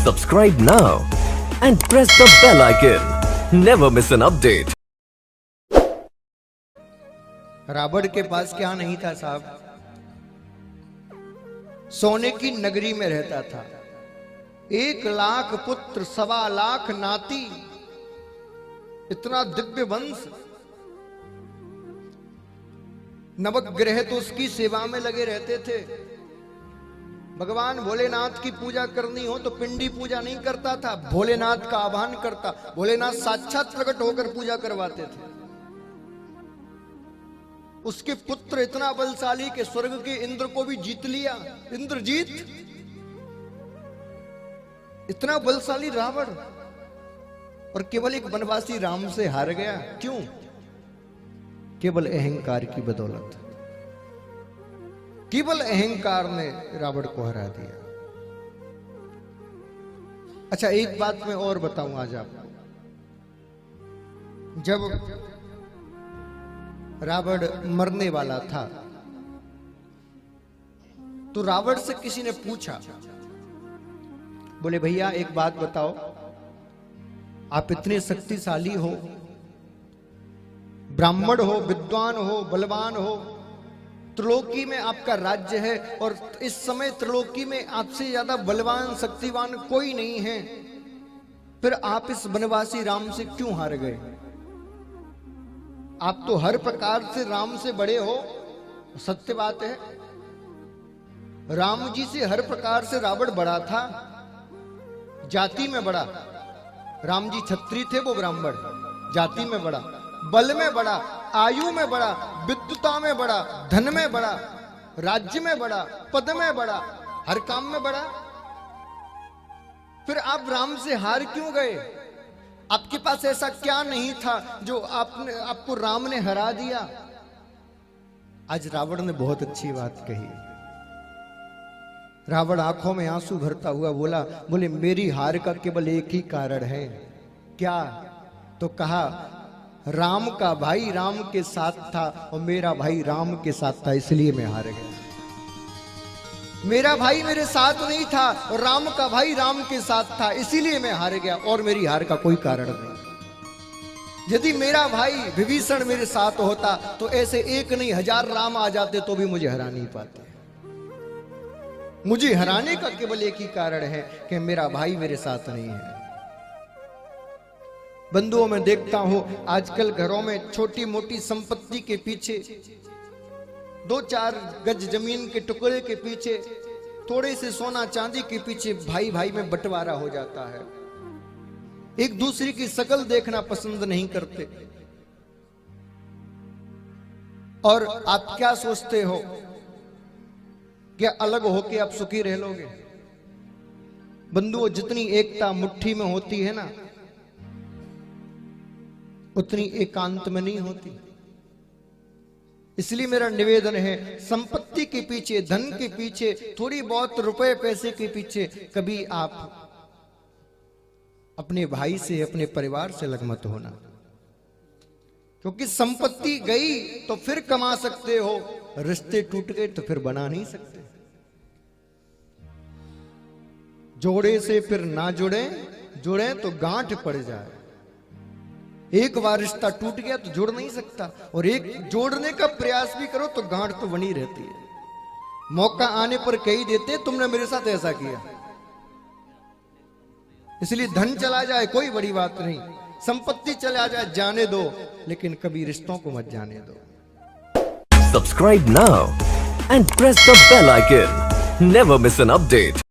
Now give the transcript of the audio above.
Subscribe now and press the bell icon. Never miss an update. Ravan के पास क्या नहीं था साहब, सोने की नगरी में रहता था। 1,00,000 पुत्र, 1,25,00,000 नाती, इतना दिव्य वंश। नवग्रह तो उसकी सेवा में लगे रहते थे। भगवान भोलेनाथ की पूजा करनी हो तो पिंडी पूजा नहीं करता था, भोलेनाथ का आह्वान करता। भोलेनाथ साक्षात प्रकट होकर पूजा करवाते थे। उसके पुत्र इतना बलशाली कि स्वर्ग के इंद्र को भी जीत लिया। इंद्रजीत इतना बलशाली रावण, और केवल एक वनवासी राम से हार गया। क्यों? केवल अहंकार की बदौलत। केवल अहंकार ने रावण को हरा दिया। अच्छा, एक बात मैं और बताऊं आज आपको। जब रावण मरने वाला था तो रावण से किसी ने पूछा, बोले भैया एक बात बताओ, आप इतने शक्तिशाली हो, ब्राह्मण हो, विद्वान हो, बलवान हो, त्रिलोकी में आपका राज्य है, और इस समय त्रिलोकी में आपसे ज्यादा बलवान शक्तिवान कोई नहीं है, फिर आप इस वनवासी राम से क्यों हार गए? आप तो हर प्रकार से राम से बड़े हो। सत्य बात है, राम जी से हर प्रकार से रावण बड़ा था। जाति में बड़ा, राम जी क्षत्रिय थे, वो ब्राह्मण। जाति में बड़ा, बल में बड़ा, आयु में बड़ा, विद्वता में बड़ा, धन में बड़ा, राज्य में बड़ा, पद में बड़ा, हर काम में बड़ा। फिर आप राम से हार क्यों गए? आपके पास ऐसा क्या नहीं था जो आपको राम ने हरा दिया? आज रावण ने बहुत अच्छी बात कही। रावण आंखों में आंसू भरता हुआ बोले मेरी हार का केवल एक ही कारण है। क्या? तो कहा, राम का भाई राम के साथ था और मेरा भाई राम के साथ था, इसलिए मैं हार गया। मेरा भाई मेरे साथ नहीं था और राम का भाई राम के साथ था, इसीलिए मैं हार गया, और मेरी हार का कोई कारण नहीं। यदि मेरा भाई विभीषण मेरे साथ होता तो ऐसे एक नहीं 1000 राम आ जाते तो भी मुझे हरा नहीं पाते। मुझे हराने का केवल एक ही कारण है कि मेरा भाई मेरे साथ नहीं है। बंधुओं में देखता हूं आजकल घरों में छोटी मोटी संपत्ति के पीछे, 2-4 गज जमीन के टुकड़े के पीछे, थोड़े से सोना चांदी के पीछे भाई भाई में बंटवारा हो जाता है। एक दूसरे की शकल देखना पसंद नहीं करते। और आप क्या सोचते हो, क्या अलग होके आप सुखी रह लोगे? बंधुओं, जितनी एकता मुट्ठी में होती है ना, उतनी एकांत में नहीं होती। इसलिए मेरा निवेदन है, संपत्ति के पीछे, धन के पीछे, थोड़ी बहुत रुपए पैसे के पीछे कभी आप अपने भाई से, अपने परिवार से अलग मत होना। क्योंकि संपत्ति गई तो फिर कमा सकते हो, रिश्ते टूट गए तो फिर बना नहीं सकते। जोड़े से फिर ना जुड़े तो गांठ पड़ जाए। एक बार रिश्ता टूट गया तो जुड़ नहीं सकता, और एक जोड़ने का प्रयास भी करो तो गांठ तो बनी रहती है। मौका आने पर कह ही देते तुमने मेरे साथ ऐसा किया। इसलिए धन चला जाए कोई बड़ी बात नहीं, संपत्ति चला जाए जाने दो, लेकिन कभी रिश्तों को मत जाने दो। Subscribe now and press the bell icon. Never miss an update.